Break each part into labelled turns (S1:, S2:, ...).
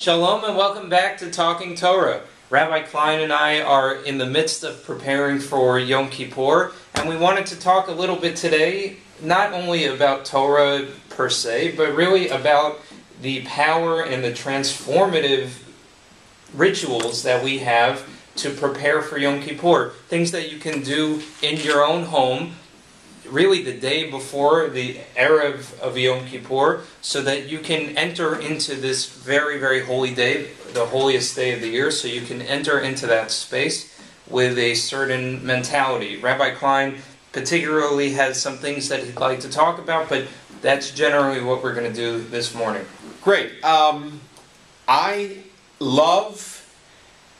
S1: Shalom and welcome back to Talking Torah. Rabbi Klein and I are in the midst of preparing for Yom Kippur, and we wanted to talk a little bit today, not only about Torah per se, but really about the power and the transformative rituals that we have to prepare for Yom Kippur. Things that you can do in your own home, really the day before the Erev of Yom Kippur, so that you can enter into this very, very holy day, the holiest day of the year, so you can enter into that space with a certain mentality. Rabbi Klein particularly has some things that he'd like to talk about, but that's generally what we're going to do this morning.
S2: Great. I love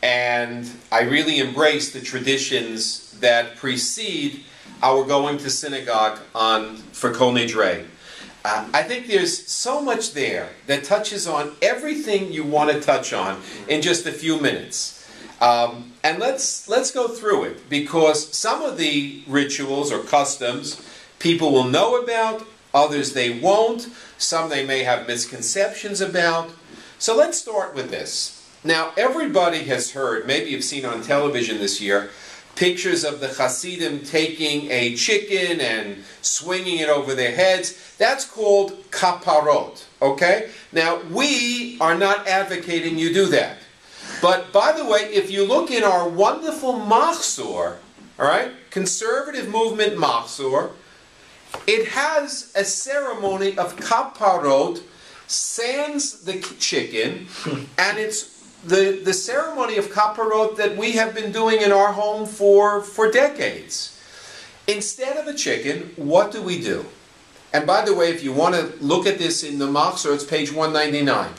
S2: and I really embrace the traditions that precede our going to synagogue for Kol Nidre. I think there's so much there that touches on everything you want to touch on in just a few minutes. And let's go through it, because some of the rituals or customs people will know about, others they won't, some they may have misconceptions about. So let's start with this. Now, everybody has heard, maybe you've seen on television this year, pictures of the Hasidim taking a chicken and swinging it over their heads. That's called kaparot, okay? Now, we are not advocating you do that. But, by the way, if you look in our wonderful Machzor, all right, conservative movement Machzor, it has a ceremony of kaparot, sans the chicken, and it's the ceremony of kaparot that we have been doing in our home for decades. Instead of a chicken, what do we do? And by the way, if you want to look at this in the Machzor, it's page 199.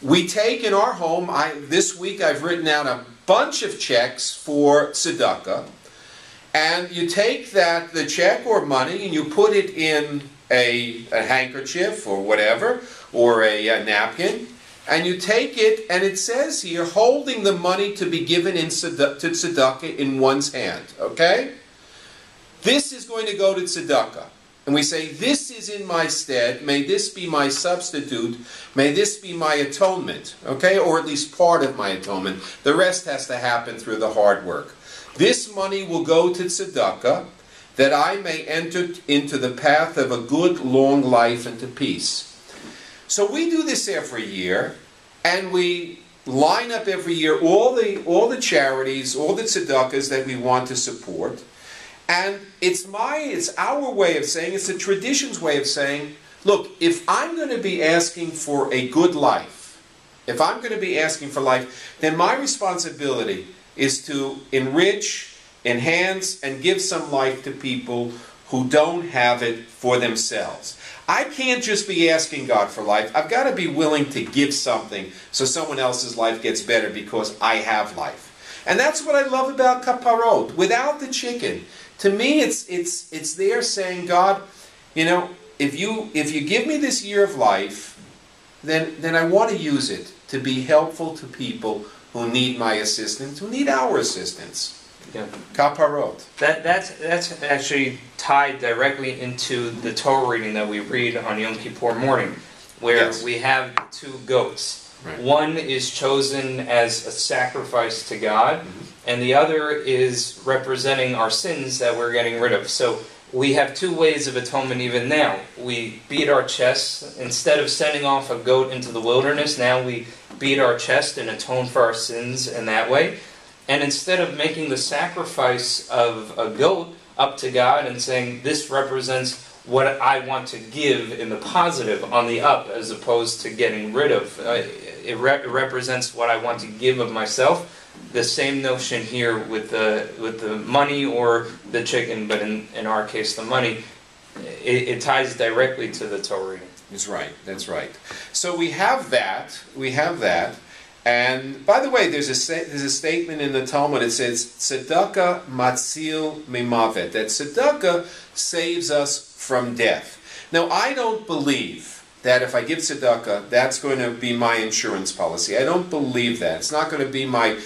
S2: We take in our home, this week I've written out a bunch of checks for tzedakah, and you take the check or money and you put it in a handkerchief or whatever, or a napkin, and you take it, and it says here, holding the money to be given to tzedakah in one's hand, okay? This is going to go to tzedakah. And we say, this is in my stead, may this be my substitute, may this be my atonement, okay? Or at least part of my atonement. The rest has to happen through the hard work. This money will go to tzedakah, that I may enter into the path of a good, long life and to peace. So we do this every year, and we line up every year all the charities, all the tzedakahs that we want to support. And it's our way of saying, it's a tradition's way of saying, look, if I'm going to be asking for a good life, if I'm going to be asking for life, then my responsibility is to enrich, enhance, and give some life to people who don't have it for themselves. I can't just be asking God for life. I've got to be willing to give something so someone else's life gets better because I have life. And that's what I love about kaparot. Without the chicken, to me it's there saying, God, you know, if you give me this year of life, then I want to use it to be helpful to people who need my assistance, who need our assistance.
S1: Yeah.
S2: Kaparot.
S1: That's actually tied directly into the Torah reading that we read on Yom Kippur morning, where we have two goats.
S2: Right.
S1: One is chosen as a sacrifice to God, and the other is representing our sins that we're getting rid of. So we have two ways of atonement even now. We beat our chests. Instead of sending off a goat into the wilderness, now we beat our chest and atone for our sins in that way. And instead of making the sacrifice of a goat up to God and saying, this represents what I want to give in the positive, on the up, as opposed to getting rid of, it represents what I want to give of myself. The same notion here with the money or the chicken, but in our case the money, it ties directly to the Torah reading.
S2: That's right, that's right. So we have that. And by the way, there's a statement in the Talmud. It says, "Tzedakah matzil mimavet." That tzedakah saves us from death. Now, I don't believe that if I give tzedakah, that's going to be my insurance policy. I don't believe that. It's not going to be my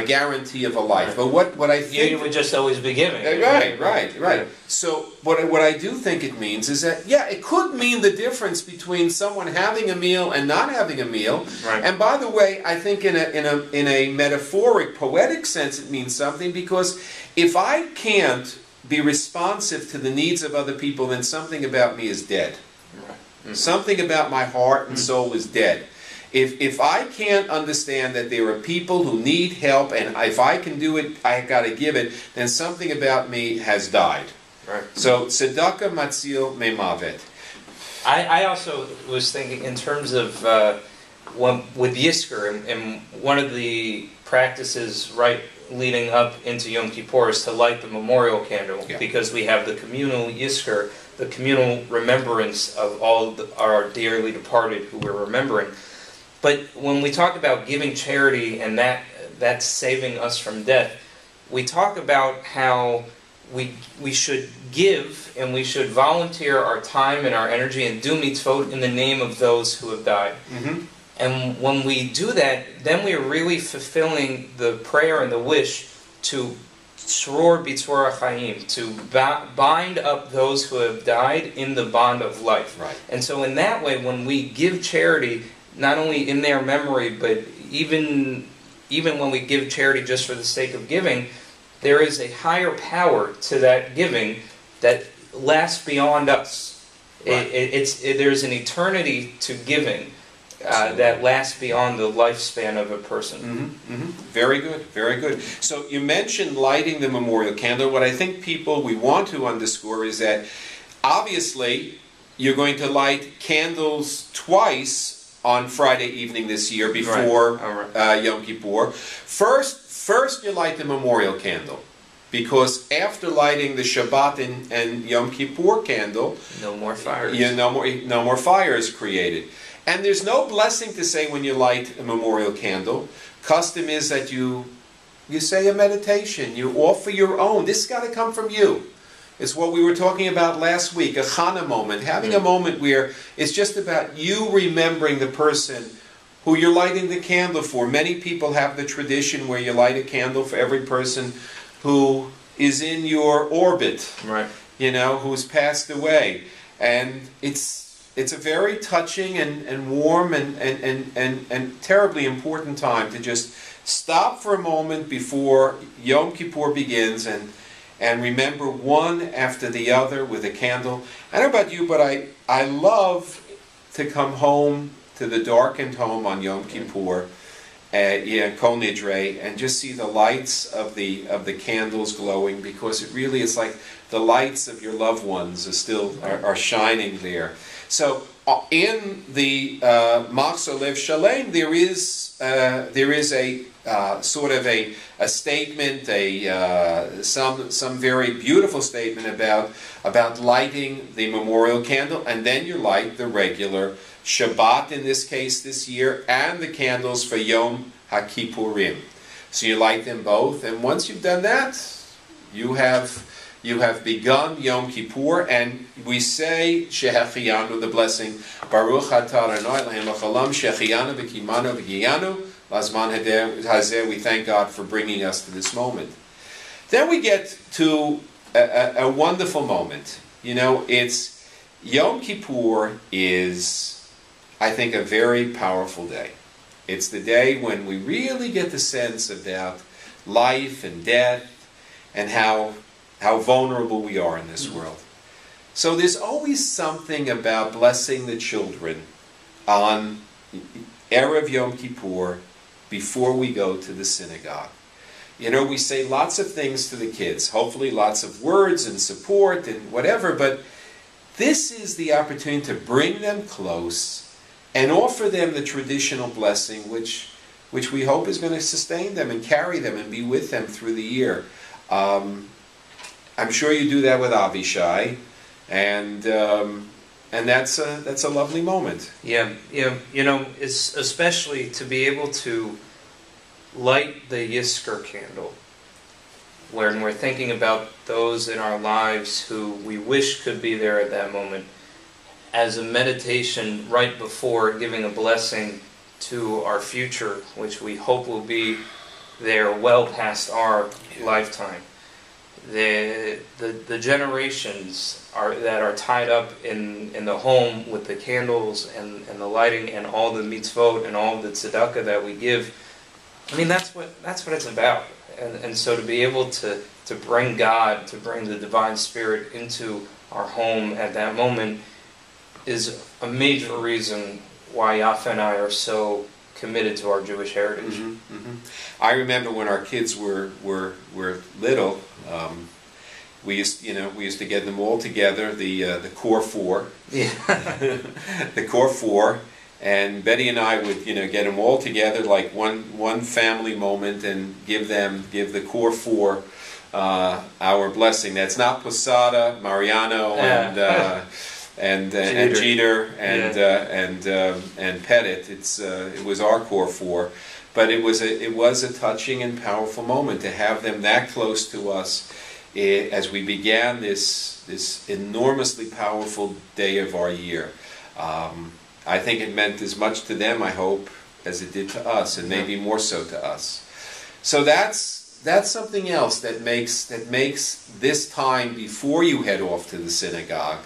S2: guarantee of a life. But what I think...
S1: You would just always be giving.
S2: Right.
S1: Yeah.
S2: So what I do think it means is that, yeah, it could mean the difference between someone having a meal and not having a meal.
S1: Right.
S2: And by the way, I think in a metaphoric, poetic sense, it means something, because if I can't be responsive to the needs of other people, then something about me is dead.
S1: Right. Mm-hmm.
S2: Something about my heart and soul is dead. If I can't understand that there are people who need help, and if I can do it, I got to give it, then something about me has died.
S1: Right.
S2: So tzedakah matzil memavet.
S1: I also was thinking in terms of with Yizkor, and one of the practices right leading up into Yom Kippur is to light the memorial candle, because we have the communal Yizkor, the communal remembrance of all our dearly departed who we're remembering. But when we talk about giving charity and that's saving us from death, we talk about how we should give and we should volunteer our time and our energy and do mitzvot in the name of those who have died.
S2: Mm-hmm.
S1: And when we do that, then we are really fulfilling the prayer and the wish to Sror B'Torah Chaim, to bind up those who have died in the bond of life.
S2: Right.
S1: And so in that way, when we give charity, not only in their memory, but even when we give charity just for the sake of giving, there is a higher power to that giving that lasts beyond us.
S2: Right.
S1: There's an eternity to giving that lasts beyond the lifespan of a person.
S2: Mm-hmm. Mm-hmm. Very good, very good. So you mentioned lighting the memorial candle. What I think we want to underscore is that obviously you're going to light candles twice on Friday evening this year before Yom Kippur. First you light the memorial candle, because after lighting the Shabbat and Yom Kippur candle,
S1: no more fires.
S2: No more fire is created. And there's no blessing to say when you light a memorial candle. Custom is that you say a meditation, you offer your own. This has got to come from you. It's what we were talking about last week, a Chana moment, having a moment where it's just about you remembering the person who you're lighting the candle for. Many people have the tradition where you light a candle for every person who is in your orbit,
S1: right?
S2: Who's passed away. And it's a very touching and warm and terribly important time to just stop for a moment before Yom Kippur begins and remember one after the other with a candle. I don't know about you, but I love to come home to the darkened home on Yom Kippur, Kol Nidre, and just see the lights of the candles glowing, because it really is like the lights of your loved ones are shining there. So in the Machzor Lev Shalem, there is a sort of a statement, some very beautiful statement about lighting the memorial candle, and then you light the regular Shabbat in this case this year, and the candles for Yom HaKippurim. So you light them both, and once you've done that, you have begun Yom Kippur, and we say Shehechiyanu, the blessing, Baruch Atah Adonai Eloheinu L'Olam, Shehechiyanu v'Kimanu v'Giyanu Lazman Hazeh. We thank God for bringing us to this moment. Then we get to a wonderful moment. It's Yom Kippur is, I think, a very powerful day. It's the day when we really get the sense about life and death and how vulnerable we are in this world. So there's always something about blessing the children on Erev Yom Kippur before we go to the synagogue. We say lots of things to the kids, hopefully lots of words and support and whatever, but this is the opportunity to bring them close and offer them the traditional blessing which we hope is going to sustain them and carry them and be with them through the year. I'm sure you do that with Avishai, and that's a lovely moment.
S1: Yeah. It's especially to be able to light the Yizkor candle when we're thinking about those in our lives who we wish could be there at that moment, as a meditation right before giving a blessing to our future, which we hope will be there well past our lifetime. The generations that are tied up in the home with the candles and the lighting and all the mitzvot and all the tzedakah that we give, I mean, that's what it's about. And so to be able to bring God, to bring the divine spirit into our home at that moment is a major reason why Yafa and I are so committed to our Jewish heritage.
S2: Mm-hmm, mm-hmm. I remember when our kids were little, we used to get them all together, the core four,
S1: Yeah.
S2: the core four, and Betty and I would get them all together like one family moment and give the core four our blessing. That's not Posada, Mariano, and Jeter and Pettit. It was our core four, but it was a touching and powerful moment to have them that close to us as we began this enormously powerful day of our year. I think it meant as much to them, I hope, as it did to us, and maybe more so to us. So that's something else that makes this time before you head off to the synagogue.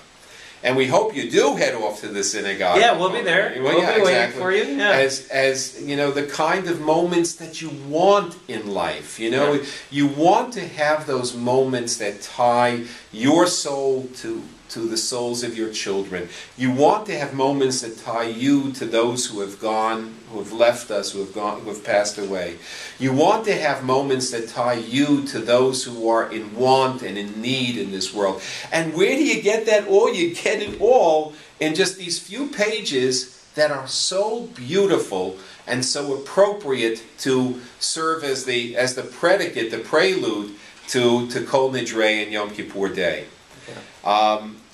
S2: And we hope you do head off to the synagogue.
S1: Yeah, we'll be there. We'll be waiting for you. Yeah.
S2: As the kind of moments that you want in life. You want to have those moments that tie your soul to the souls of your children. You want to have moments that tie you to those who have gone, who have left us, who have passed away. You want to have moments that tie you to those who are in want and in need in this world. And where do you get that all? You get it all in just these few pages that are so beautiful and so appropriate to serve as the predicate, the prelude to Kol Nidrei and Yom Kippur Day.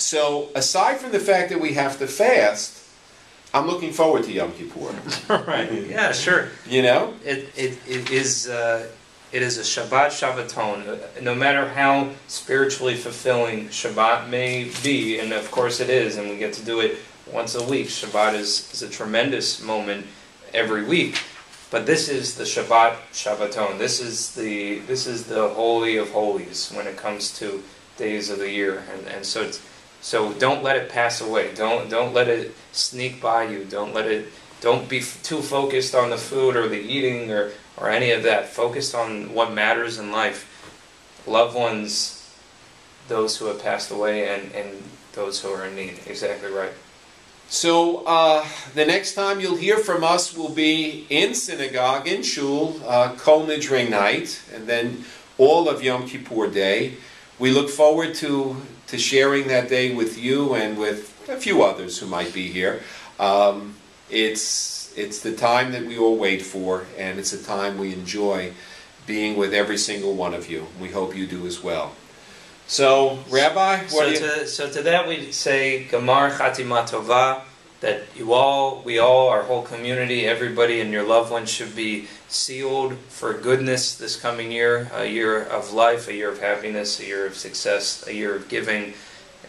S2: So aside from the fact that we have to fast, I'm looking forward to Yom Kippur.
S1: Right. Yeah, sure. It is a Shabbat Shabbaton. No matter how spiritually fulfilling Shabbat may be, and of course it is, and we get to do it once a week. Shabbat is a tremendous moment every week. But this is the Shabbat Shabbaton. This is the Holy of Holies when it comes to days of the year, and so don't let it pass away. Don't let it sneak by you. Don't be too focused on the food or the eating or any of that. Focus on what matters in life. Loved ones, those who have passed away, and those who are in need. Exactly right.
S2: So the next time you'll hear from us will be in synagogue, in shul, Kol Nidrei night, and then all of Yom Kippur Day. We look forward to sharing that day with you and with a few others who might be here. It's the time that we all wait for, and it's a time we enjoy being with every single one of you. We hope you do as well. So, Rabbi,
S1: so to that we say Gamar Chatima Tova, that we all, our whole community, everybody and your loved ones should be sealed for goodness this coming year, a year of life, a year of happiness, a year of success, a year of giving,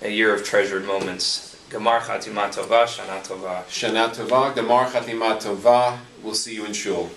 S1: a year of treasured moments. Gamar Chatima Tova, Shana Tova.
S2: Shana Tova, Gamar Chatima Tova. We'll see you in shul.